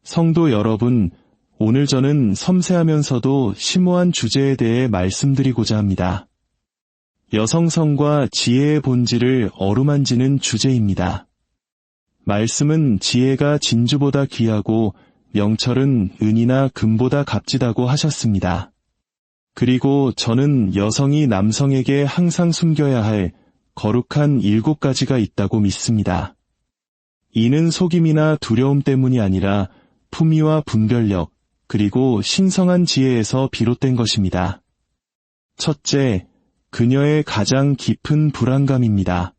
성도 여러분, 오늘 저는 섬세하면서도 심오한 주제에 대해 말씀드리고자 합니다. 여성성과 지혜의 본질을 어루만지는 주제입니다. 말씀은 지혜가 진주보다 귀하고 명철은 은이나 금보다 값지다고 하셨습니다. 그리고 저는 여성이 남성에게 항상 숨겨야 할 거룩한 7가지가 있다고 믿습니다. 이는 속임이나 두려움 때문이 아니라 품위와 분별력, 그리고 신성한 지혜에서 비롯된 것입니다. 첫째, 그녀의 가장 깊은 불안감입니다.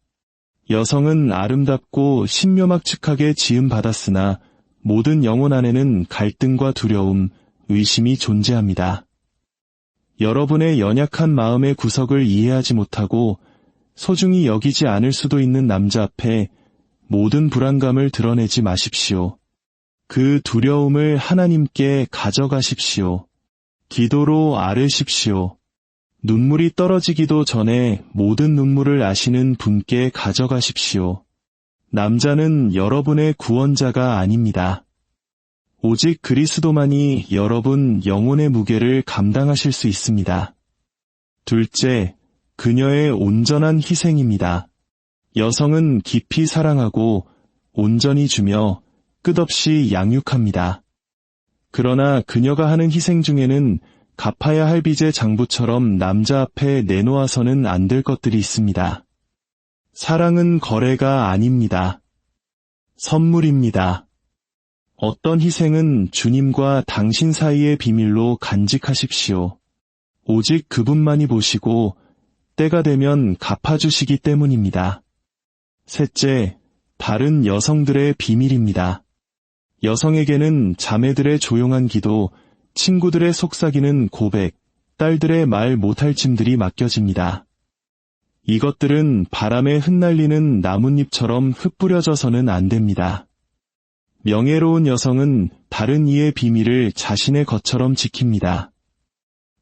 여성은 아름답고 신묘막측하게 지음받았으나 모든 영혼 안에는 갈등과 두려움, 의심이 존재합니다. 여러분의 연약한 마음의 구석을 이해하지 못하고 소중히 여기지 않을 수도 있는 남자 앞에 모든 불안감을 드러내지 마십시오. 그 두려움을 하나님께 가져가십시오. 기도로 앓으십시오. 눈물이 떨어지기도 전에 모든 눈물을 아시는 분께 가져가십시오. 남자는 여러분의 구원자가 아닙니다. 오직 그리스도만이 여러분 영혼의 무게를 감당하실 수 있습니다. 둘째, 그녀의 온전한 희생입니다. 여성은 깊이 사랑하고 온전히 주며 끝없이 양육합니다. 그러나 그녀가 하는 희생 중에는 갚아야 할 빚의 장부처럼 남자 앞에 내놓아서는 안 될 것들이 있습니다. 사랑은 거래가 아닙니다. 선물입니다. 어떤 희생은 주님과 당신 사이의 비밀로 간직하십시오. 오직 그분만이 보시고 때가 되면 갚아주시기 때문입니다. 셋째, 다른 여성들의 비밀입니다. 여성에게는 자매들의 조용한 기도, 친구들의 속삭이는 고백, 딸들의 말 못할 짐들이 맡겨집니다. 이것들은 바람에 흩날리는 나뭇잎처럼 흩뿌려져서는 안 됩니다. 명예로운 여성은 다른 이의 비밀을 자신의 것처럼 지킵니다.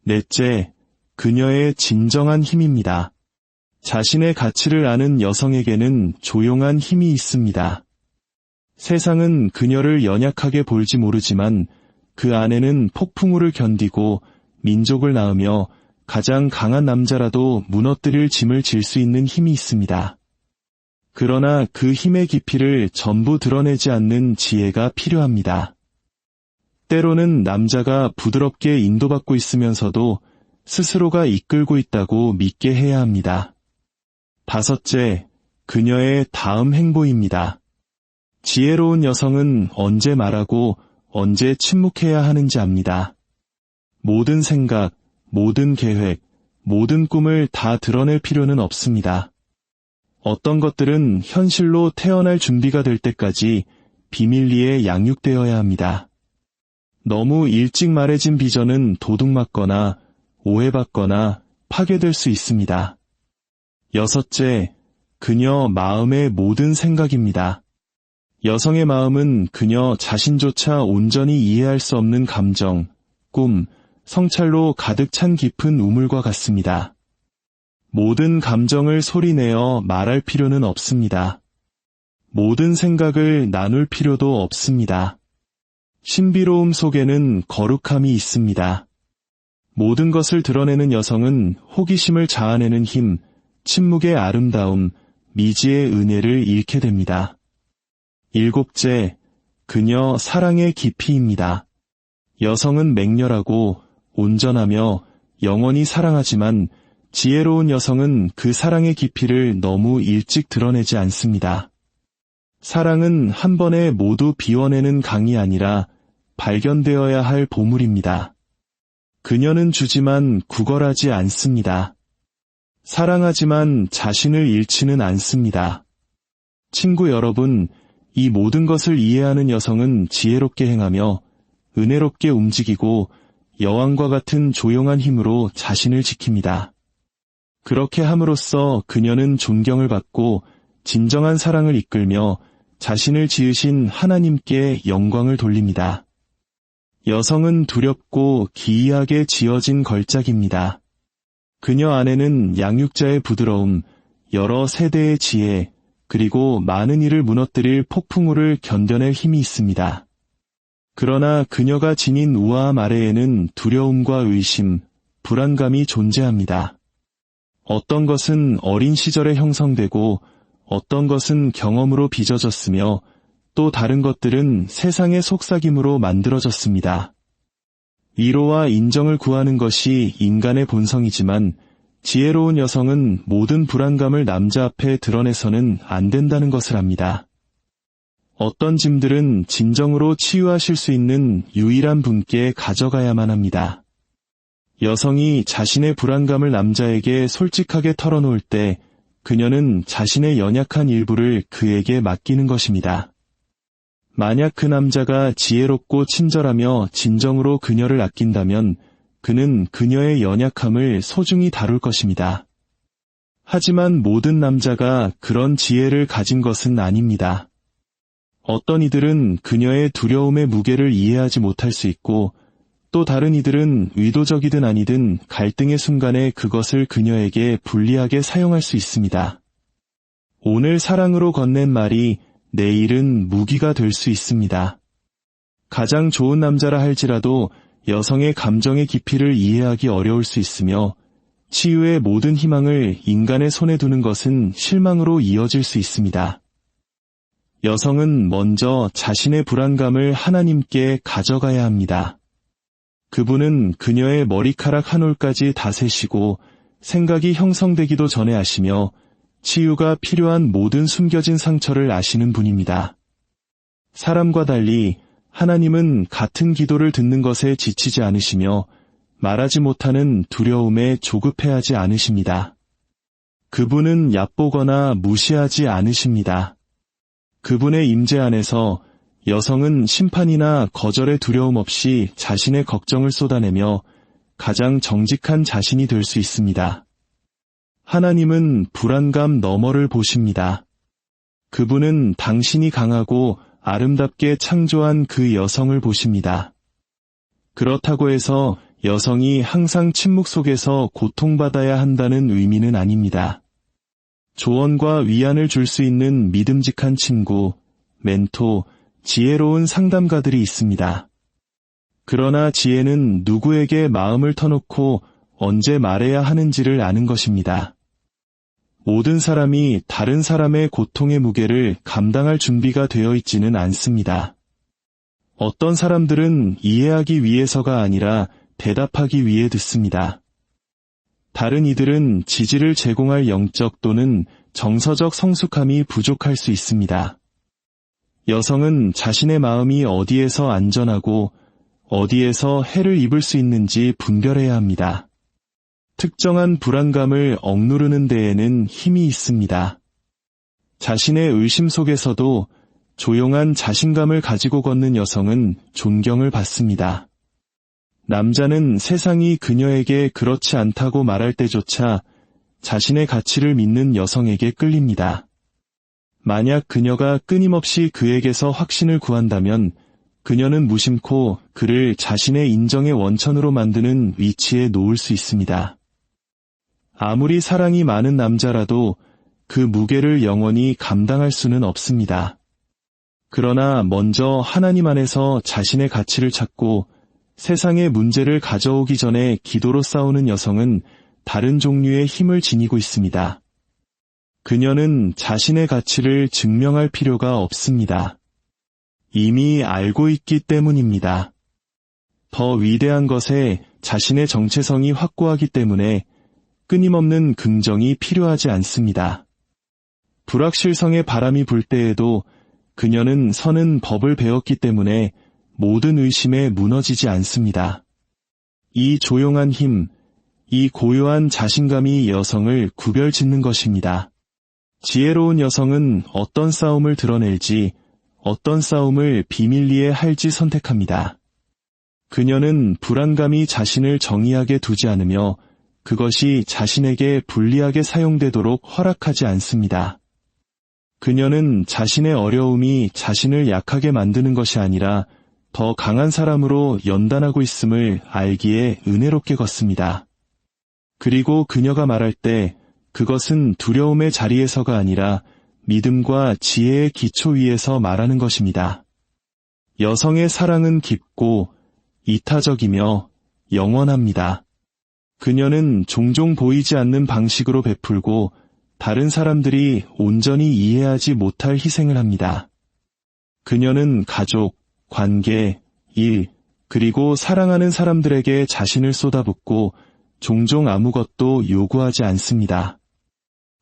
넷째, 그녀의 진정한 힘입니다. 자신의 가치를 아는 여성에게는 조용한 힘이 있습니다. 세상은 그녀를 연약하게 볼지 모르지만 그 안에는 폭풍우를 견디고 민족을 낳으며 가장 강한 남자라도 무너뜨릴 짐을 질 수 있는 힘이 있습니다. 그러나 그 힘의 깊이를 전부 드러내지 않는 지혜가 필요합니다. 때로는 남자가 부드럽게 인도받고 있으면서도 스스로가 이끌고 있다고 믿게 해야 합니다. 다섯째, 그녀의 다음 행보입니다. 지혜로운 여성은 언제 말하고 언제 침묵해야 하는지 압니다. 모든 생각, 모든 계획, 모든 꿈을 다 드러낼 필요는 없습니다. 어떤 것들은 현실로 태어날 준비가 될 때까지 비밀리에 양육되어야 합니다. 너무 일찍 말해진 비전은 도둑맞거나 오해받거나 파괴될 수 있습니다. 여섯째, 그녀 마음의 모든 생각입니다. 여성의 마음은 그녀 자신조차 온전히 이해할 수 없는 감정, 꿈, 성찰로 가득 찬 깊은 우물과 같습니다. 모든 감정을 소리내어 말할 필요는 없습니다. 모든 생각을 나눌 필요도 없습니다. 신비로움 속에는 거룩함이 있습니다. 모든 것을 드러내는 여성은 호기심을 자아내는 힘, 침묵의 아름다움, 미지의 은혜를 잃게 됩니다. 일곱째, 그녀 사랑의 깊이입니다. 여성은 맹렬하고 온전하며 영원히 사랑하지만 지혜로운 여성은 그 사랑의 깊이를 너무 일찍 드러내지 않습니다. 사랑은 한 번에 모두 비워내는 강이 아니라 발견되어야 할 보물입니다. 그녀는 주지만 구걸하지 않습니다. 사랑하지만 자신을 잃지는 않습니다. 친구 여러분, 이 모든 것을 이해하는 여성은 지혜롭게 행하며 은혜롭게 움직이고 여왕과 같은 조용한 힘으로 자신을 지킵니다. 그렇게 함으로써 그녀는 존경을 받고 진정한 사랑을 이끌며 자신을 지으신 하나님께 영광을 돌립니다. 여성은 두렵고 기이하게 지어진 걸작입니다. 그녀 안에는 양육자의 부드러움, 여러 세대의 지혜, 그리고 많은 일을 무너뜨릴 폭풍우를 견뎌낼 힘이 있습니다. 그러나 그녀가 지닌 우아함 아래에는 두려움과 의심, 불안감이 존재합니다. 어떤 것은 어린 시절에 형성되고 어떤 것은 경험으로 빚어졌으며 또 다른 것들은 세상의 속삭임으로 만들어졌습니다. 위로와 인정을 구하는 것이 인간의 본성이지만 지혜로운 여성은 모든 불안감을 남자 앞에 드러내서는 안 된다는 것을 압니다. 어떤 짐들은 진정으로 치유하실 수 있는 유일한 분께 가져가야만 합니다. 여성이 자신의 불안감을 남자에게 솔직하게 털어놓을 때 그녀는 자신의 연약한 일부를 그에게 맡기는 것입니다. 만약 그 남자가 지혜롭고 친절하며 진정으로 그녀를 아낀다면 그는 그녀의 연약함을 소중히 다룰 것입니다. 하지만 모든 남자가 그런 지혜를 가진 것은 아닙니다. 어떤 이들은 그녀의 두려움의 무게를 이해하지 못할 수 있고 또 다른 이들은 의도적이든 아니든 갈등의 순간에 그것을 그녀에게 불리하게 사용할 수 있습니다. 오늘 사랑으로 건넨 말이 내일은 무기가 될 수 있습니다. 가장 좋은 남자라 할지라도 여성의 감정의 깊이를 이해하기 어려울 수 있으며 치유의 모든 희망을 인간의 손에 두는 것은 실망으로 이어질 수 있습니다. 여성은 먼저 자신의 불안감을 하나님께 가져가야 합니다. 그분은 그녀의 머리카락 한 올까지 다 세시고 생각이 형성되기도 전에 아시며 치유가 필요한 모든 숨겨진 상처를 아시는 분입니다. 사람과 달리 하나님은 같은 기도를 듣는 것에 지치지 않으시며 말하지 못하는 두려움에 조급해하지 않으십니다. 그분은 얕보거나 무시하지 않으십니다. 그분의 임재 안에서 여성은 심판이나 거절의 두려움 없이 자신의 걱정을 쏟아내며 가장 정직한 자신이 될 수 있습니다. 하나님은 불안감 너머를 보십니다. 그분은 당신이 강하고 아름답게 창조한 그 여성을 보십니다. 그렇다고 해서 여성이 항상 침묵 속에서 고통받아야 한다는 의미는 아닙니다. 조언과 위안을 줄 수 있는 믿음직한 친구, 멘토, 지혜로운 상담가들이 있습니다. 그러나 지혜는 누구에게 마음을 터놓고 언제 말해야 하는지를 아는 것입니다. 모든 사람이 다른 사람의 고통의 무게를 감당할 준비가 되어 있지는 않습니다. 어떤 사람들은 이해하기 위해서가 아니라 대답하기 위해 듣습니다. 다른 이들은 지지를 제공할 영적 또는 정서적 성숙함이 부족할 수 있습니다. 여성은 자신의 마음이 어디에서 안전하고 어디에서 해를 입을 수 있는지 분별해야 합니다. 특정한 불안감을 억누르는 데에는 힘이 있습니다. 자신의 의심 속에서도 조용한 자신감을 가지고 걷는 여성은 존경을 받습니다. 남자는 세상이 그녀에게 그렇지 않다고 말할 때조차 자신의 가치를 믿는 여성에게 끌립니다. 만약 그녀가 끊임없이 그에게서 확신을 구한다면 그녀는 무심코 그를 자신의 인정의 원천으로 만드는 위치에 놓을 수 있습니다. 아무리 사랑이 많은 남자라도 그 무게를 영원히 감당할 수는 없습니다. 그러나 먼저 하나님 안에서 자신의 가치를 찾고 세상의 문제를 가져오기 전에 기도로 싸우는 여성은 다른 종류의 힘을 지니고 있습니다. 그녀는 자신의 가치를 증명할 필요가 없습니다. 이미 알고 있기 때문입니다. 더 위대한 것에 자신의 정체성이 확고하기 때문에 끊임없는 긍정이 필요하지 않습니다. 불확실성의 바람이 불 때에도 그녀는 서는 법을 배웠기 때문에 모든 의심에 무너지지 않습니다. 이 조용한 힘, 이 고요한 자신감이 여성을 구별짓는 것입니다. 지혜로운 여성은 어떤 싸움을 드러낼지, 어떤 싸움을 비밀리에 할지 선택합니다. 그녀는 불안감이 자신을 정의하게 두지 않으며 그것이 자신에게 불리하게 사용되도록 허락하지 않습니다. 그녀는 자신의 어려움이 자신을 약하게 만드는 것이 아니라 더 강한 사람으로 연단하고 있음을 알기에 은혜롭게 걷습니다. 그리고 그녀가 말할 때 그것은 두려움의 자리에서가 아니라 믿음과 지혜의 기초 위에서 말하는 것입니다. 여성의 사랑은 깊고 이타적이며 영원합니다. 그녀는 종종 보이지 않는 방식으로 베풀고 다른 사람들이 온전히 이해하지 못할 희생을 합니다. 그녀는 가족, 관계, 일, 그리고 사랑하는 사람들에게 자신을 쏟아붓고 종종 아무것도 요구하지 않습니다.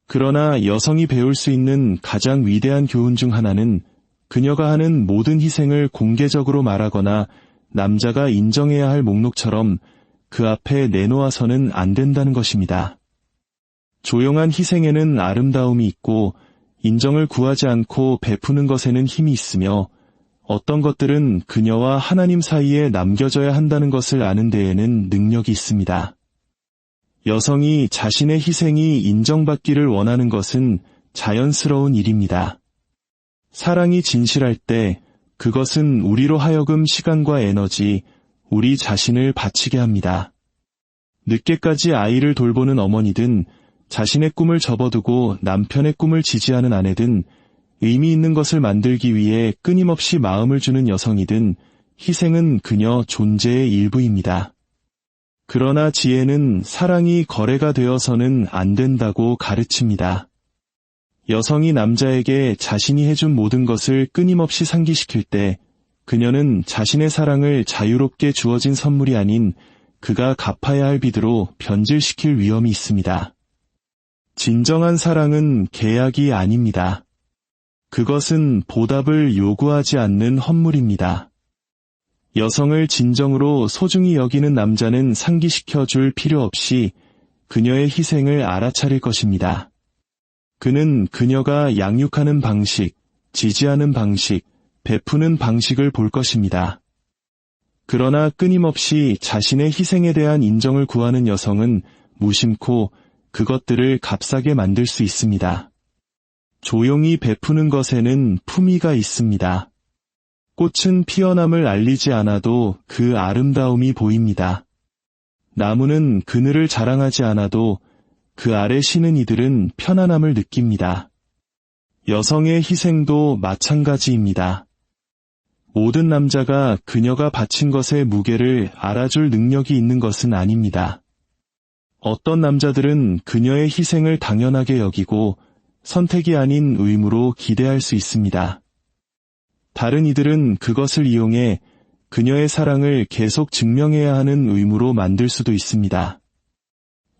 그러나 여성이 배울 수 있는 가장 위대한 교훈 중 하나는 그녀가 하는 모든 희생을 공개적으로 말하거나 남자가 인정해야 할 목록처럼 그 앞에 내놓아서는 안 된다는 것입니다. 조용한 희생에는 아름다움이 있고 인정을 구하지 않고 베푸는 것에는 힘이 있으며 어떤 것들은 그녀와 하나님 사이에 남겨져야 한다는 것을 아는 데에는 능력이 있습니다. 여성이 자신의 희생이 인정받기를 원하는 것은 자연스러운 일입니다. 사랑이 진실할 때 그것은 우리로 하여금 시간과 에너지, 우리 자신을 바치게 합니다. 늦게까지 아이를 돌보는 어머니든 자신의 꿈을 접어두고 남편의 꿈을 지지하는 아내든 의미 있는 것을 만들기 위해 끊임없이 마음을 주는 여성이든 희생은 그녀 존재의 일부입니다. 그러나 지혜는 사랑이 거래가 되어서는 안 된다고 가르칩니다. 여성이 남자에게 자신이 해준 모든 것을 끊임없이 상기시킬 때 그녀는 자신의 사랑을 자유롭게 주어진 선물이 아닌 그가 갚아야 할 빚으로 변질시킬 위험이 있습니다. 진정한 사랑은 계약이 아닙니다. 그것은 보답을 요구하지 않는 헌물입니다. 여성을 진정으로 소중히 여기는 남자는 상기시켜 줄 필요 없이 그녀의 희생을 알아차릴 것입니다. 그는 그녀가 양육하는 방식, 지지하는 방식, 베푸는 방식을 볼 것입니다. 그러나 끊임없이 자신의 희생에 대한 인정을 구하는 여성은 무심코 그것들을 값싸게 만들 수 있습니다. 조용히 베푸는 것에는 품위가 있습니다. 꽃은 피어남을 알리지 않아도 그 아름다움이 보입니다. 나무는 그늘을 자랑하지 않아도 그 아래 쉬는 이들은 편안함을 느낍니다. 여성의 희생도 마찬가지입니다. 모든 남자가 그녀가 바친 것의 무게를 알아줄 능력이 있는 것은 아닙니다. 어떤 남자들은 그녀의 희생을 당연하게 여기고 선택이 아닌 의무로 기대할 수 있습니다. 다른 이들은 그것을 이용해 그녀의 사랑을 계속 증명해야 하는 의무로 만들 수도 있습니다.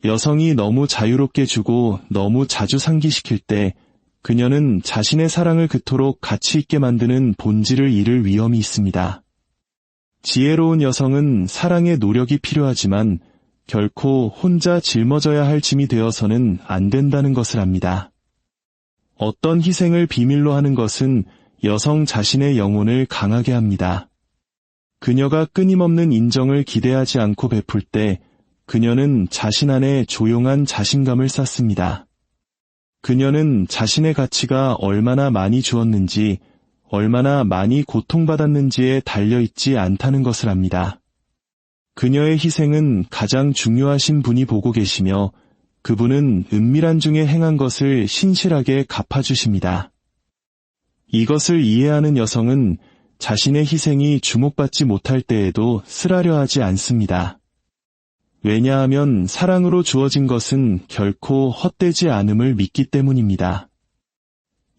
여성이 너무 자유롭게 주고 너무 자주 상기시킬 때 그녀는 자신의 사랑을 그토록 가치 있게 만드는 본질을 잃을 위험이 있습니다. 지혜로운 여성은 사랑의 노력이 필요하지만 결코 혼자 짊어져야 할 짐이 되어서는 안 된다는 것을 압니다. 어떤 희생을 비밀로 하는 것은 여성 자신의 영혼을 강하게 합니다. 그녀가 끊임없는 인정을 기대하지 않고 베풀 때 그녀는 자신 안에 조용한 자신감을 쌓습니다. 그녀는 자신의 가치가 얼마나 많이 주었는지, 얼마나 많이 고통받았는지에 달려있지 않다는 것을 압니다. 그녀의 희생은 가장 중요하신 분이 보고 계시며 그분은 은밀한 중에 행한 것을 신실하게 갚아주십니다. 이것을 이해하는 여성은 자신의 희생이 주목받지 못할 때에도 쓰라려 하지 않습니다. 왜냐하면 사랑으로 주어진 것은 결코 헛되지 않음을 믿기 때문입니다.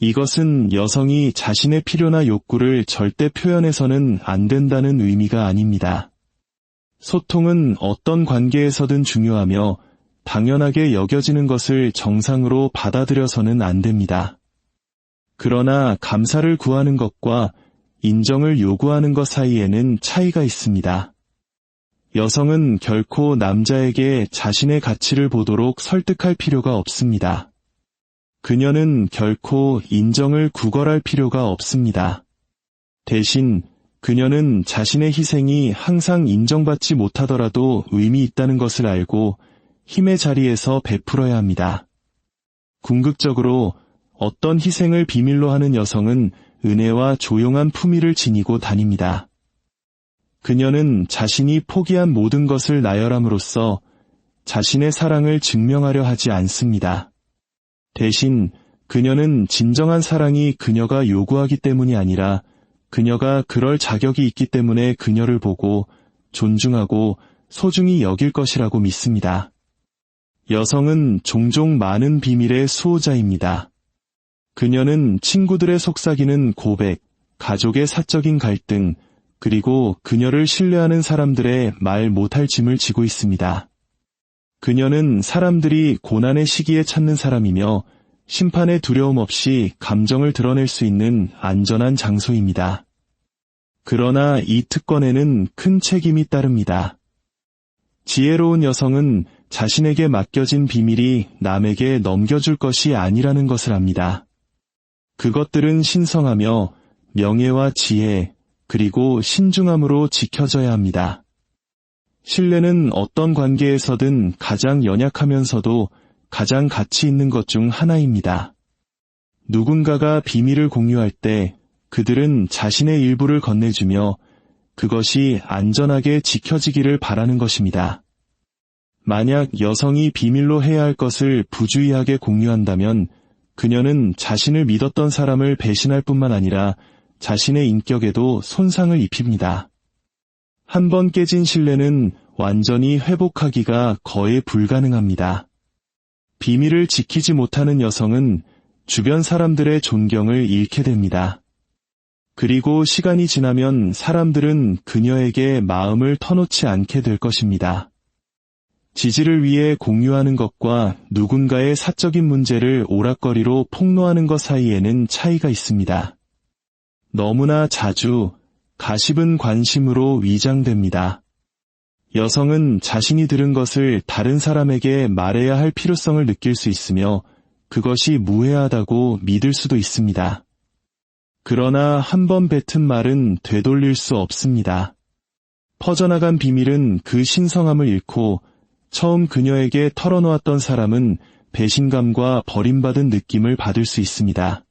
이것은 여성이 자신의 필요나 욕구를 절대 표현해서는 안 된다는 의미가 아닙니다. 소통은 어떤 관계에서든 중요하며 당연하게 여겨지는 것을 정상으로 받아들여서는 안 됩니다. 그러나 감사를 구하는 것과 인정을 요구하는 것 사이에는 차이가 있습니다. 여성은 결코 남자에게 자신의 가치를 보도록 설득할 필요가 없습니다. 그녀는 결코 인정을 구걸할 필요가 없습니다. 대신 그녀는 자신의 희생이 항상 인정받지 못하더라도 의미 있다는 것을 알고 힘의 자리에서 베풀어야 합니다. 궁극적으로 어떤 희생을 비밀로 하는 여성은 은혜와 조용한 품위를 지니고 다닙니다. 그녀는 자신이 포기한 모든 것을 나열함으로써 자신의 사랑을 증명하려 하지 않습니다. 대신 그녀는 진정한 사랑이 그녀가 요구하기 때문이 아니라 그녀가 그럴 자격이 있기 때문에 그녀를 보고 존중하고 소중히 여길 것이라고 믿습니다. 여성은 종종 많은 비밀의 수호자입니다. 그녀는 친구들의 속삭이는 고백, 가족의 사적인 갈등, 그리고 그녀를 신뢰하는 사람들의 말 못할 짐을 지고 있습니다. 그녀는 사람들이 고난의 시기에 찾는 사람이며 심판의 두려움 없이 감정을 드러낼 수 있는 안전한 장소입니다. 그러나 이 특권에는 큰 책임이 따릅니다. 지혜로운 여성은 자신에게 맡겨진 비밀이 남에게 넘겨줄 것이 아니라는 것을 압니다. 그것들은 신성하며 명예와 지혜, 그리고 신중함으로 지켜져야 합니다. 신뢰는 어떤 관계에서든 가장 연약하면서도 가장 가치 있는 것 중 하나입니다. 누군가가 비밀을 공유할 때 그들은 자신의 일부를 건네주며 그것이 안전하게 지켜지기를 바라는 것입니다. 만약 여성이 비밀로 해야 할 것을 부주의하게 공유한다면 그녀는 자신을 믿었던 사람을 배신할 뿐만 아니라 자신의 인격에도 손상을 입힙니다. 한 번 깨진 신뢰는 완전히 회복하기가 거의 불가능합니다. 비밀을 지키지 못하는 여성은 주변 사람들의 존경을 잃게 됩니다. 그리고 시간이 지나면 사람들은 그녀에게 마음을 터놓지 않게 될 것입니다. 지지를 위해 공유하는 것과 누군가의 사적인 문제를 오락거리로 폭로하는 것 사이에는 차이가 있습니다. 너무나 자주 가십은 관심으로 위장됩니다. 여성은 자신이 들은 것을 다른 사람에게 말해야 할 필요성을 느낄 수 있으며 그것이 무해하다고 믿을 수도 있습니다. 그러나 한 번 뱉은 말은 되돌릴 수 없습니다. 퍼져나간 비밀은 그 신성함을 잃고 처음 그녀에게 털어놓았던 사람은 배신감과 버림받은 느낌을 받을 수 있습니다.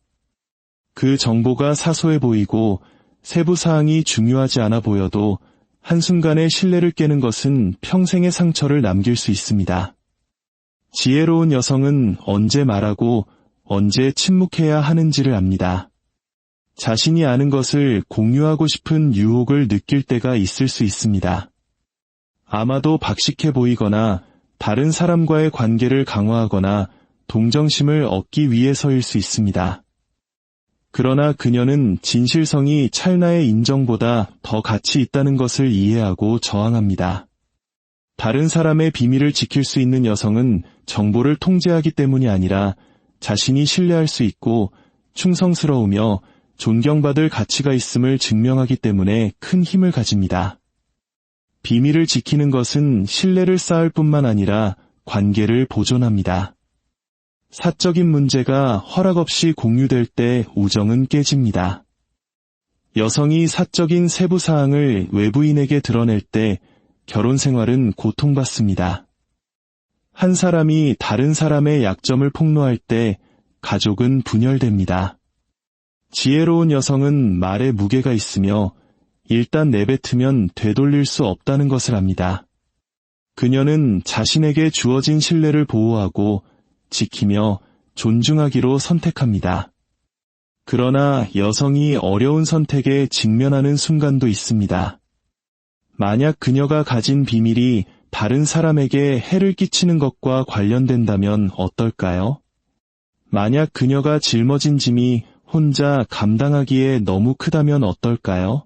그 정보가 사소해 보이고 세부 사항이 중요하지 않아 보여도 한순간의 신뢰를 깨는 것은 평생의 상처를 남길 수 있습니다. 지혜로운 여성은 언제 말하고 언제 침묵해야 하는지를 압니다. 자신이 아는 것을 공유하고 싶은 유혹을 느낄 때가 있을 수 있습니다. 아마도 박식해 보이거나 다른 사람과의 관계를 강화하거나 동정심을 얻기 위해서일 수 있습니다. 그러나 그녀는 진실성이 찰나의 인정보다 더 가치 있다는 것을 이해하고 저항합니다. 다른 사람의 비밀을 지킬 수 있는 여성은 정보를 통제하기 때문이 아니라 자신이 신뢰할 수 있고 충성스러우며 존경받을 가치가 있음을 증명하기 때문에 큰 힘을 가집니다. 비밀을 지키는 것은 신뢰를 쌓을 뿐만 아니라 관계를 보존합니다. 사적인 문제가 허락 없이 공유될 때 우정은 깨집니다. 여성이 사적인 세부 사항을 외부인에게 드러낼 때 결혼 생활은 고통받습니다. 한 사람이 다른 사람의 약점을 폭로할 때 가족은 분열됩니다. 지혜로운 여성은 말에 무게가 있으며 일단 내뱉으면 되돌릴 수 없다는 것을 압니다. 그녀는 자신에게 주어진 신뢰를 보호하고 지키며 존중하기로 선택합니다. 그러나 여성이 어려운 선택에 직면하는 순간도 있습니다. 만약 그녀가 가진 비밀이 다른 사람에게 해를 끼치는 것과 관련된다면 어떨까요? 만약 그녀가 짊어진 짐이 혼자 감당하기에 너무 크다면 어떨까요?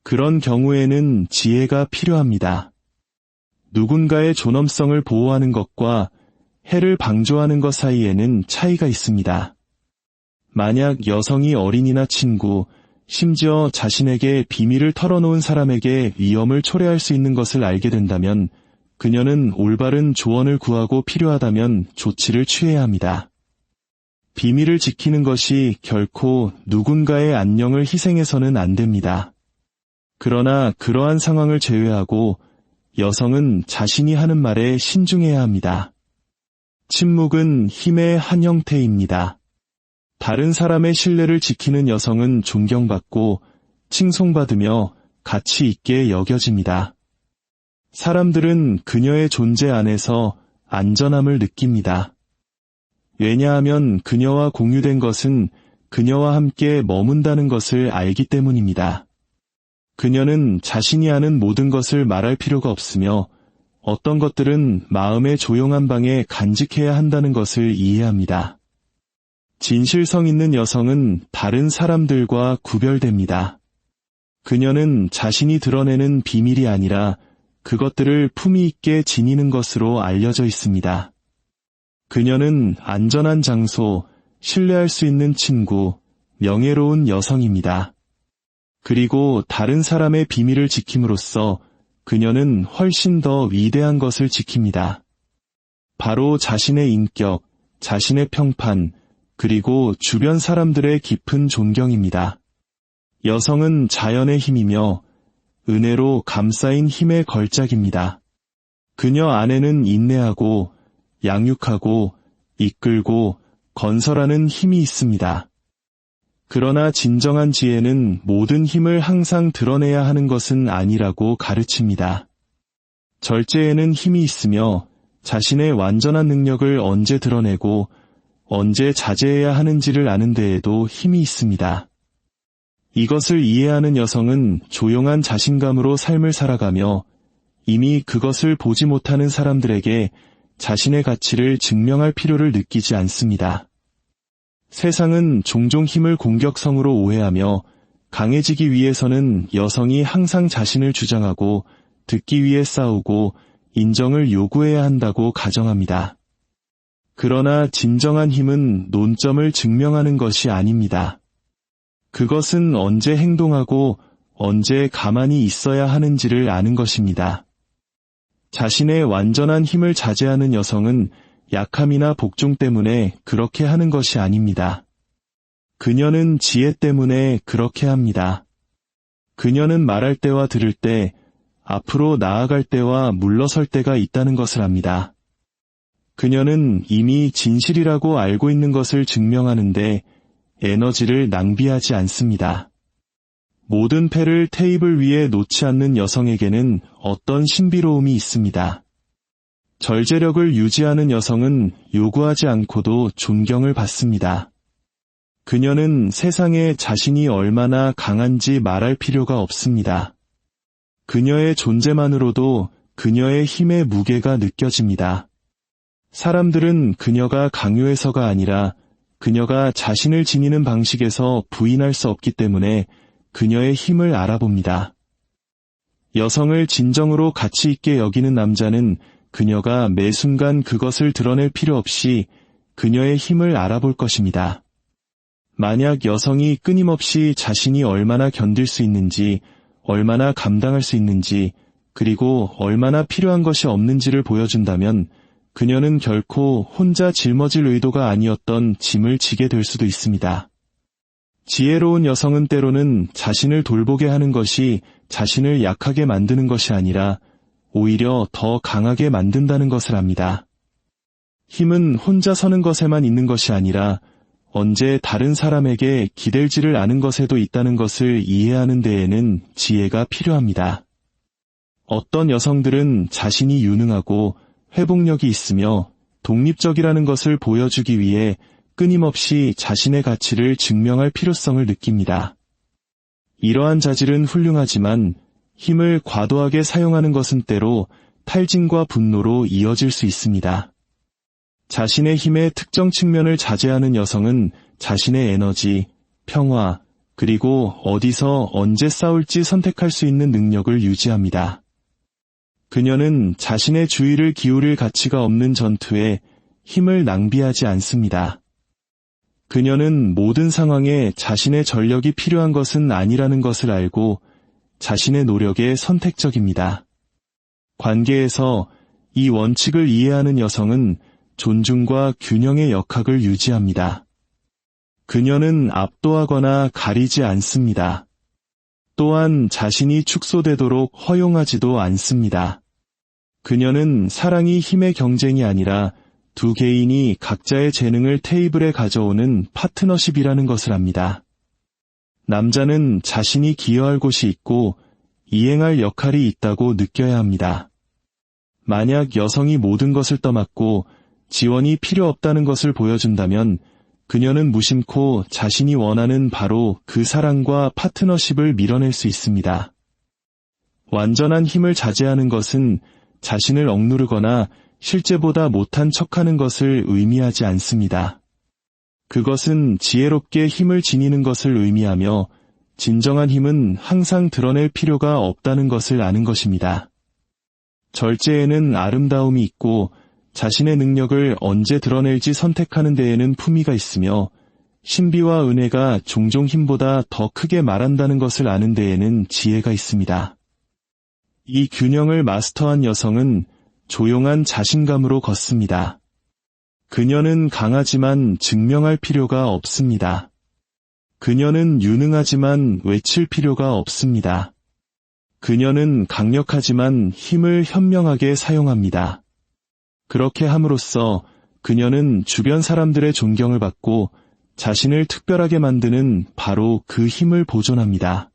그런 경우에는 지혜가 필요합니다. 누군가의 존엄성을 보호하는 것과 해를 방조하는 것 사이에는 차이가 있습니다. 만약 여성이 어린이나 친구, 심지어 자신에게 비밀을 털어놓은 사람에게 위험을 초래할 수 있는 것을 알게 된다면 그녀는 올바른 조언을 구하고 필요하다면 조치를 취해야 합니다. 비밀을 지키는 것이 결코 누군가의 안녕을 희생해서는 안 됩니다. 그러나 그러한 상황을 제외하고 여성은 자신이 하는 말에 신중해야 합니다. 침묵은 힘의 한 형태입니다. 다른 사람의 신뢰를 지키는 여성은 존경받고 칭송받으며 가치 있게 여겨집니다. 사람들은 그녀의 존재 안에서 안전함을 느낍니다. 왜냐하면 그녀와 공유된 것은 그녀와 함께 머문다는 것을 알기 때문입니다. 그녀는 자신이 아는 모든 것을 말할 필요가 없으며 어떤 것들은 마음의 조용한 방에 간직해야 한다는 것을 이해합니다. 진실성 있는 여성은 다른 사람들과 구별됩니다. 그녀는 자신이 드러내는 비밀이 아니라 그것들을 품위 있게 지니는 것으로 알려져 있습니다. 그녀는 안전한 장소, 신뢰할 수 있는 친구, 명예로운 여성입니다. 그리고 다른 사람의 비밀을 지킴으로써 그녀는 훨씬 더 위대한 것을 지킵니다. 바로 자신의 인격, 자신의 평판, 그리고 주변 사람들의 깊은 존경입니다. 여성은 자연의 힘이며 은혜로 감싸인 힘의 걸작입니다. 그녀 안에는 인내하고 양육하고 이끌고 건설하는 힘이 있습니다. 그러나 진정한 지혜는 모든 힘을 항상 드러내야 하는 것은 아니라고 가르칩니다. 절제에는 힘이 있으며 자신의 완전한 능력을 언제 드러내고 언제 자제해야 하는지를 아는 데에도 힘이 있습니다. 이것을 이해하는 여성은 조용한 자신감으로 삶을 살아가며 이미 그것을 보지 못하는 사람들에게 자신의 가치를 증명할 필요를 느끼지 않습니다. 세상은 종종 힘을 공격성으로 오해하며 강해지기 위해서는 여성이 항상 자신을 주장하고 듣기 위해 싸우고 인정을 요구해야 한다고 가정합니다. 그러나 진정한 힘은 논점을 증명하는 것이 아닙니다. 그것은 언제 행동하고 언제 가만히 있어야 하는지를 아는 것입니다. 자신의 완전한 힘을 자제하는 여성은 약함이나 복종 때문에 그렇게 하는 것이 아닙니다. 그녀는 지혜 때문에 그렇게 합니다. 그녀는 말할 때와 들을 때, 앞으로 나아갈 때와 물러설 때가 있다는 것을 압니다. 그녀는 이미 진실이라고 알고 있는 것을 증명하는데 에너지를 낭비하지 않습니다. 모든 패를 테이블 위에 놓지 않는 여성에게는 어떤 신비로움이 있습니다. 절제력을 유지하는 여성은 요구하지 않고도 존경을 받습니다. 그녀는 세상에 자신이 얼마나 강한지 말할 필요가 없습니다. 그녀의 존재만으로도 그녀의 힘의 무게가 느껴집니다. 사람들은 그녀가 강요해서가 아니라 그녀가 자신을 지니는 방식에서 부인할 수 없기 때문에 그녀의 힘을 알아봅니다. 여성을 진정으로 가치 있게 여기는 남자는 그녀가 매 순간 그것을 드러낼 필요 없이 그녀의 힘을 알아볼 것입니다. 만약 여성이 끊임없이 자신이 얼마나 견딜 수 있는지, 얼마나 감당할 수 있는지, 그리고 얼마나 필요한 것이 없는지를 보여준다면 그녀는 결코 혼자 짊어질 의도가 아니었던 짐을 지게 될 수도 있습니다. 지혜로운 여성은 때로는 자신을 돌보게 하는 것이 자신을 약하게 만드는 것이 아니라 오히려 더 강하게 만든다는 것을 압니다. 힘은 혼자 서는 것에만 있는 것이 아니라 언제 다른 사람에게 기댈지를 아는 것에도 있다는 것을 이해하는 데에는 지혜가 필요합니다. 어떤 여성들은 자신이 유능하고 회복력이 있으며 독립적이라는 것을 보여주기 위해 끊임없이 자신의 가치를 증명할 필요성을 느낍니다. 이러한 자질은 훌륭하지만 힘을 과도하게 사용하는 것은 때로 탈진과 분노로 이어질 수 있습니다. 자신의 힘의 특정 측면을 자제하는 여성은 자신의 에너지, 평화, 그리고 어디서 언제 싸울지 선택할 수 있는 능력을 유지합니다. 그녀는 자신의 주의를 기울일 가치가 없는 전투에 힘을 낭비하지 않습니다. 그녀는 모든 상황에 자신의 전력이 필요한 것은 아니라는 것을 알고 자신의 노력에 선택적입니다. 관계에서 이 원칙을 이해하는 여성은 존중과 균형의 역학을 유지합니다. 그녀는 압도하거나 가리지 않습니다. 또한 자신이 축소되도록 허용하지도 않습니다. 그녀는 사랑이 힘의 경쟁이 아니라 두 개인이 각자의 재능을 테이블에 가져오는 파트너십이라는 것을 압니다. 남자는 자신이 기여할 곳이 있고 이행할 역할이 있다고 느껴야 합니다. 만약 여성이 모든 것을 떠맡고 지원이 필요 없다는 것을 보여준다면 그녀는 무심코 자신이 원하는 바로 그 사랑과 파트너십을 밀어낼 수 있습니다. 완전한 힘을 자제하는 것은 자신을 억누르거나 실제보다 못한 척하는 것을 의미하지 않습니다. 그것은 지혜롭게 힘을 지니는 것을 의미하며 진정한 힘은 항상 드러낼 필요가 없다는 것을 아는 것입니다. 절제에는 아름다움이 있고 자신의 능력을 언제 드러낼지 선택하는 데에는 품위가 있으며 신비와 은혜가 종종 힘보다 더 크게 말한다는 것을 아는 데에는 지혜가 있습니다. 이 균형을 마스터한 여성은 조용한 자신감으로 걷습니다. 그녀는 강하지만 증명할 필요가 없습니다. 그녀는 유능하지만 외칠 필요가 없습니다. 그녀는 강력하지만 힘을 현명하게 사용합니다. 그렇게 함으로써 그녀는 주변 사람들의 존경을 받고 자신을 특별하게 만드는 바로 그 힘을 보존합니다.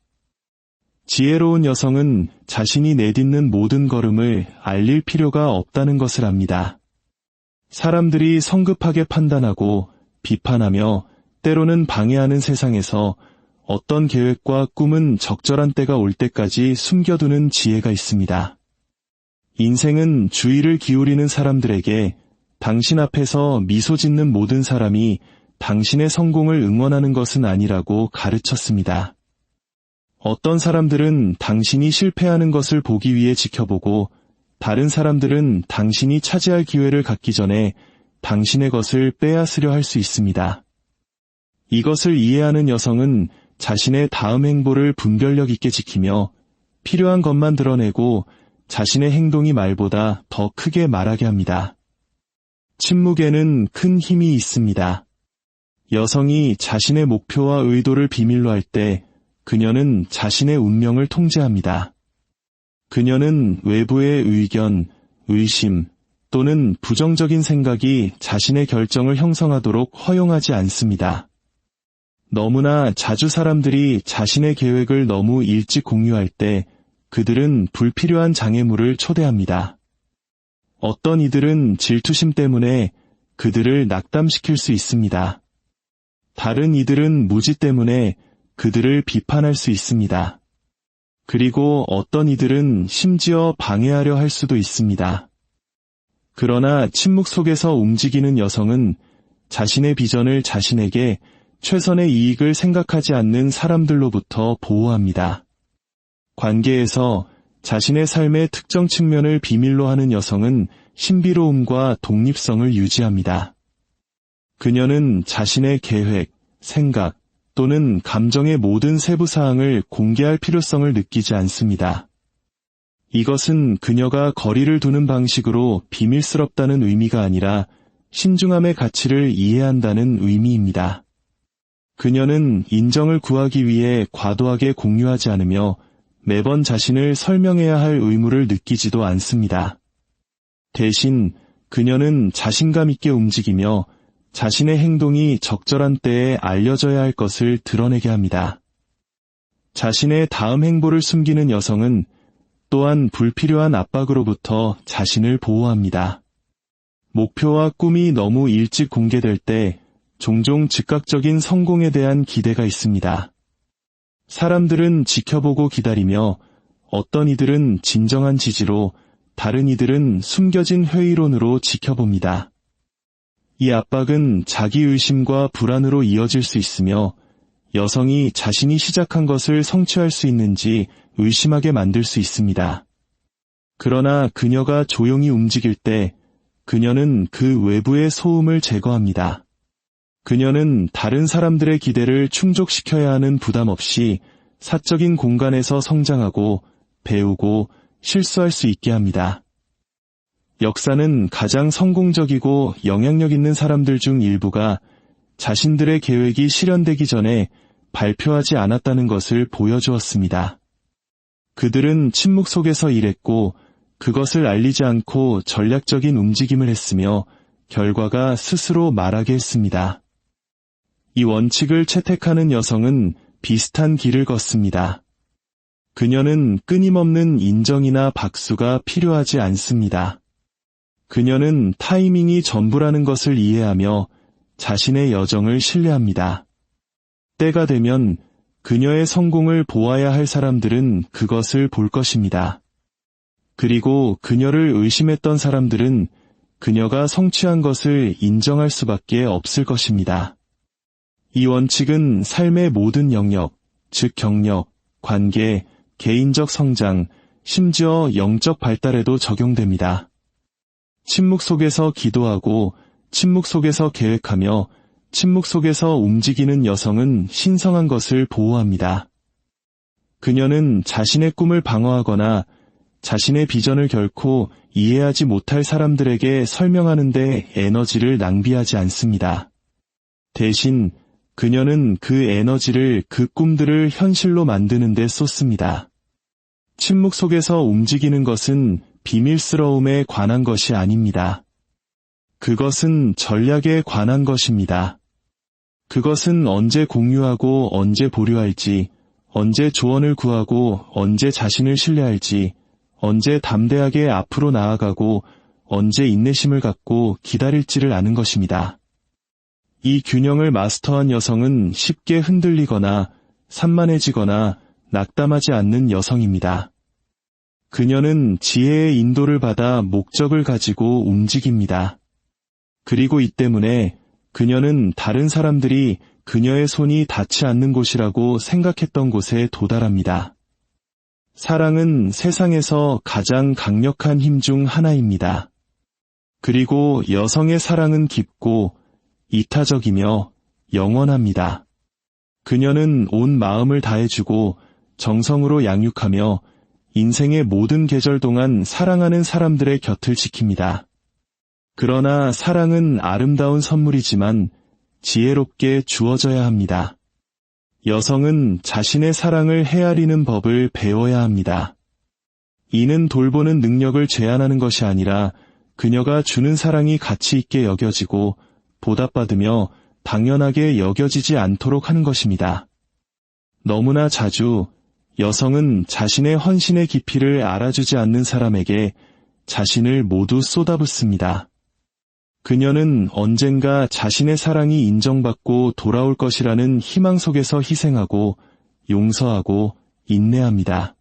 지혜로운 여성은 자신이 내딛는 모든 걸음을 알릴 필요가 없다는 것을 압니다. 사람들이 성급하게 판단하고 비판하며 때로는 방해하는 세상에서 어떤 계획과 꿈은 적절한 때가 올 때까지 숨겨두는 지혜가 있습니다. 인생은 주의를 기울이는 사람들에게 당신 앞에서 미소 짓는 모든 사람이 당신의 성공을 응원하는 것은 아니라고 가르쳤습니다. 어떤 사람들은 당신이 실패하는 것을 보기 위해 지켜보고 다른 사람들은 당신이 차지할 기회를 갖기 전에 당신의 것을 빼앗으려 할 수 있습니다. 이것을 이해하는 여성은 자신의 다음 행보를 분별력 있게 지키며 필요한 것만 드러내고 자신의 행동이 말보다 더 크게 말하게 합니다. 침묵에는 큰 힘이 있습니다. 여성이 자신의 목표와 의도를 비밀로 할 때 그녀는 자신의 운명을 통제합니다. 그녀는 외부의 의견, 의심 또는 부정적인 생각이 자신의 결정을 형성하도록 허용하지 않습니다. 너무나 자주 사람들이 자신의 계획을 너무 일찍 공유할 때 그들은 불필요한 장애물을 초대합니다. 어떤 이들은 질투심 때문에 그들을 낙담시킬 수 있습니다. 다른 이들은 무지 때문에 그들을 비판할 수 있습니다. 그리고 어떤 이들은 심지어 방해하려 할 수도 있습니다. 그러나 침묵 속에서 움직이는 여성은 자신의 비전을 자신에게 최선의 이익을 생각하지 않는 사람들로부터 보호합니다. 관계에서 자신의 삶의 특정 측면을 비밀로 하는 여성은 신비로움과 독립성을 유지합니다. 그녀는 자신의 계획, 생각 또는 감정의 모든 세부 사항을 공개할 필요성을 느끼지 않습니다. 이것은 그녀가 거리를 두는 방식으로 비밀스럽다는 의미가 아니라 신중함의 가치를 이해한다는 의미입니다. 그녀는 인정을 구하기 위해 과도하게 공유하지 않으며 매번 자신을 설명해야 할 의무를 느끼지도 않습니다. 대신 그녀는 자신감 있게 움직이며 자신의 행동이 적절한 때에 알려져야 할 것을 드러내게 합니다. 자신의 다음 행보를 숨기는 여성은 또한 불필요한 압박으로부터 자신을 보호합니다. 목표와 꿈이 너무 일찍 공개될 때 종종 즉각적인 성공에 대한 기대가 있습니다. 사람들은 지켜보고 기다리며 어떤 이들은 진정한 지지로 다른 이들은 숨겨진 회의론으로 지켜봅니다. 이 압박은 자기의심과 불안으로 이어질 수 있으며 여성이 자신이 시작한 것을 성취할 수 있는지 의심하게 만들 수 있습니다. 그러나 그녀가 조용히 움직일 때 그녀는 그 외부의 소음을 제거합니다. 그녀는 다른 사람들의 기대를 충족시켜야 하는 부담 없이 사적인 공간에서 성장하고 배우고 실수할 수 있게 합니다. 역사는 가장 성공적이고 영향력 있는 사람들 중 일부가 자신들의 계획이 실현되기 전에 발표하지 않았다는 것을 보여주었습니다. 그들은 침묵 속에서 일했고 그것을 알리지 않고 전략적인 움직임을 했으며 결과가 스스로 말하게 했습니다. 이 원칙을 채택하는 여성은 비슷한 길을 걷습니다. 그녀는 끊임없는 인정이나 박수가 필요하지 않습니다. 그녀는 타이밍이 전부라는 것을 이해하며 자신의 여정을 신뢰합니다. 때가 되면 그녀의 성공을 보아야 할 사람들은 그것을 볼 것입니다. 그리고 그녀를 의심했던 사람들은 그녀가 성취한 것을 인정할 수밖에 없을 것입니다. 이 원칙은 삶의 모든 영역, 즉 경력, 관계, 개인적 성장, 심지어 영적 발달에도 적용됩니다. 침묵 속에서 기도하고 침묵 속에서 계획하며 침묵 속에서 움직이는 여성은 신성한 것을 보호합니다. 그녀는 자신의 꿈을 방어하거나 자신의 비전을 결코 이해하지 못할 사람들에게 설명하는 데 에너지를 낭비하지 않습니다. 대신 그녀는 그 에너지를 그 꿈들을 현실로 만드는 데 쏟습니다. 침묵 속에서 움직이는 것은 비밀스러움에 관한 것이 아닙니다. 그것은 전략에 관한 것입니다. 그것은 언제 공유하고 언제 보류할지, 언제 조언을 구하고 언제 자신을 신뢰할지, 언제 담대하게 앞으로 나아가고 언제 인내심을 갖고 기다릴지를 아는 것입니다. 이 균형을 마스터한 여성은 쉽게 흔들리거나 산만해지거나 낙담하지 않는 여성입니다. 그녀는 지혜의 인도를 받아 목적을 가지고 움직입니다. 그리고 이 때문에 그녀는 다른 사람들이 그녀의 손이 닿지 않는 곳이라고 생각했던 곳에 도달합니다. 사랑은 세상에서 가장 강력한 힘 중 하나입니다. 그리고 여성의 사랑은 깊고 이타적이며 영원합니다. 그녀는 온 마음을 다해주고 정성으로 양육하며 인생의 모든 계절 동안 사랑하는 사람들의 곁을 지킵니다. 그러나 사랑은 아름다운 선물이지만 지혜롭게 주어져야 합니다. 여성은 자신의 사랑을 헤아리는 법을 배워야 합니다. 이는 돌보는 능력을 제한하는 것이 아니라 그녀가 주는 사랑이 가치 있게 여겨지고 보답받으며 당연하게 여겨지지 않도록 하는 것입니다. 너무나 자주 여성은 자신의 헌신의 깊이를 알아주지 않는 사람에게 자신을 모두 쏟아붓습니다. 그녀는 언젠가 자신의 사랑이 인정받고 돌아올 것이라는 희망 속에서 희생하고 용서하고 인내합니다.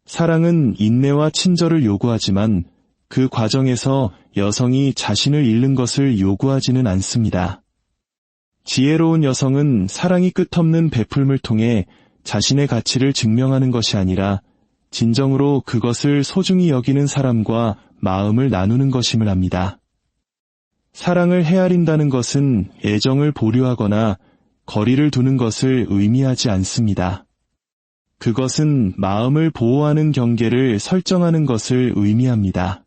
사랑은 인내와 친절을 요구하지만 그 과정에서 여성이 자신을 잃는 것을 요구하지는 않습니다. 지혜로운 여성은 사랑이 끝없는 베풀음을 통해 자신의 가치를 증명하는 것이 아니라 진정으로 그것을 소중히 여기는 사람과 마음을 나누는 것임을 압니다. 사랑을 헤아린다는 것은 애정을 보류하거나 거리를 두는 것을 의미하지 않습니다. 그것은 마음을 보호하는 경계를 설정하는 것을 의미합니다.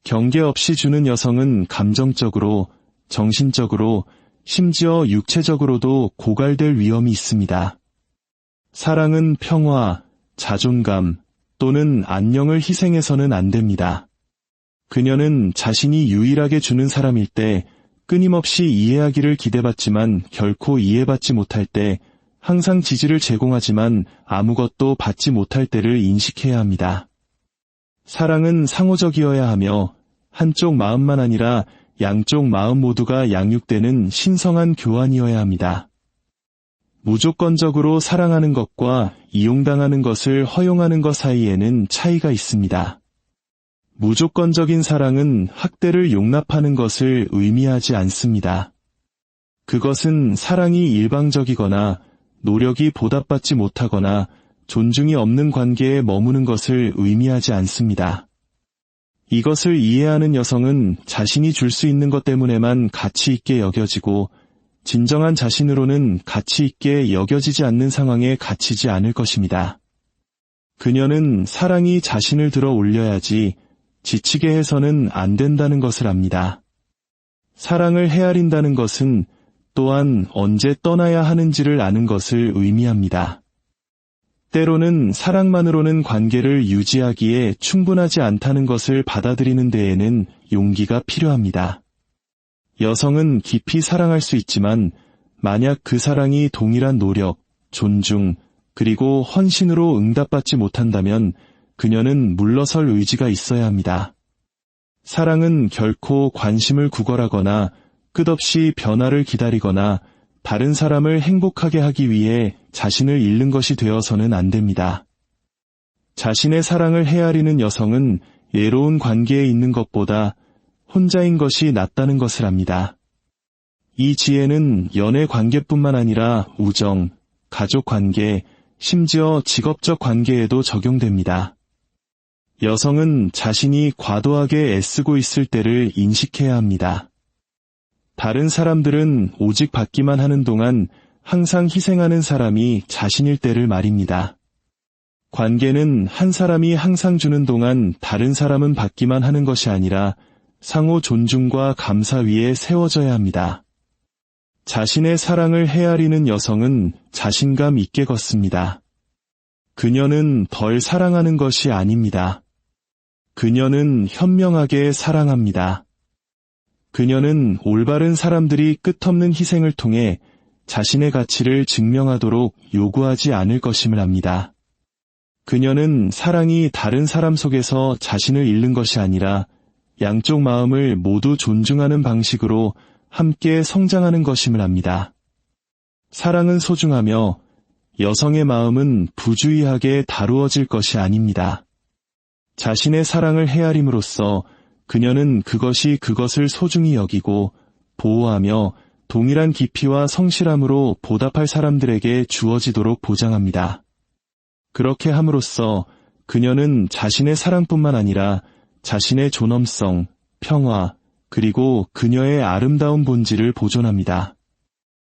경계 없이 주는 여성은 감정적으로, 정신적으로, 심지어 육체적으로도 고갈될 위험이 있습니다. 사랑은 평화, 자존감 또는 안녕을 희생해서는 안 됩니다. 그녀는 자신이 유일하게 주는 사람일 때, 끊임없이 이해하기를 기대받지만 결코 이해받지 못할 때, 항상 지지를 제공하지만 아무것도 받지 못할 때를 인식해야 합니다. 사랑은 상호적이어야 하며 한쪽 마음만 아니라 양쪽 마음 모두가 양육되는 신성한 교환이어야 합니다. 무조건적으로 사랑하는 것과 이용당하는 것을 허용하는 것 사이에는 차이가 있습니다. 무조건적인 사랑은 학대를 용납하는 것을 의미하지 않습니다. 그것은 사랑이 일방적이거나 노력이 보답받지 못하거나 존중이 없는 관계에 머무는 것을 의미하지 않습니다. 이것을 이해하는 여성은 자신이 줄 수 있는 것 때문에만 가치 있게 여겨지고 진정한 자신으로는 가치 있게 여겨지지 않는 상황에 갇히지 않을 것입니다. 그녀는 사랑이 자신을 들어 올려야지 지치게 해서는 안 된다는 것을 압니다. 사랑을 헤아린다는 것은 또한 언제 떠나야 하는지를 아는 것을 의미합니다. 때로는 사랑만으로는 관계를 유지하기에 충분하지 않다는 것을 받아들이는 데에는 용기가 필요합니다. 여성은 깊이 사랑할 수 있지만 만약 그 사랑이 동일한 노력, 존중, 그리고 헌신으로 응답받지 못한다면 그녀는 물러설 의지가 있어야 합니다. 사랑은 결코 관심을 구걸하거나 끝없이 변화를 기다리거나 다른 사람을 행복하게 하기 위해 자신을 잃는 것이 되어서는 안 됩니다. 자신의 사랑을 헤아리는 여성은 예로운 관계에 있는 것보다 혼자인 것이 낫다는 것을 압니다. 이 지혜는 연애 관계뿐만 아니라 우정, 가족 관계, 심지어 직업적 관계에도 적용됩니다. 여성은 자신이 과도하게 애쓰고 있을 때를 인식해야 합니다. 다른 사람들은 오직 받기만 하는 동안 항상 희생하는 사람이 자신일 때를 말입니다. 관계는 한 사람이 항상 주는 동안 다른 사람은 받기만 하는 것이 아니라 상호 존중과 감사 위에 세워져야 합니다. 자신의 사랑을 헤아리는 여성은 자신감 있게 걷습니다. 그녀는 덜 사랑하는 것이 아닙니다. 그녀는 현명하게 사랑합니다. 그녀는 올바른 사람들이 끝없는 희생을 통해 자신의 가치를 증명하도록 요구하지 않을 것임을 압니다. 그녀는 사랑이 다른 사람 속에서 자신을 잃는 것이 아니라 양쪽 마음을 모두 존중하는 방식으로 함께 성장하는 것임을 압니다. 사랑은 소중하며 여성의 마음은 부주의하게 다루어질 것이 아닙니다. 자신의 사랑을 헤아림으로써 그녀는 그것을 소중히 여기고 보호하며 동일한 깊이와 성실함으로 보답할 사람들에게 주어지도록 보장합니다. 그렇게 함으로써 그녀는 자신의 사랑뿐만 아니라 자신의 존엄성, 평화, 그리고 그녀의 아름다운 본질을 보존합니다.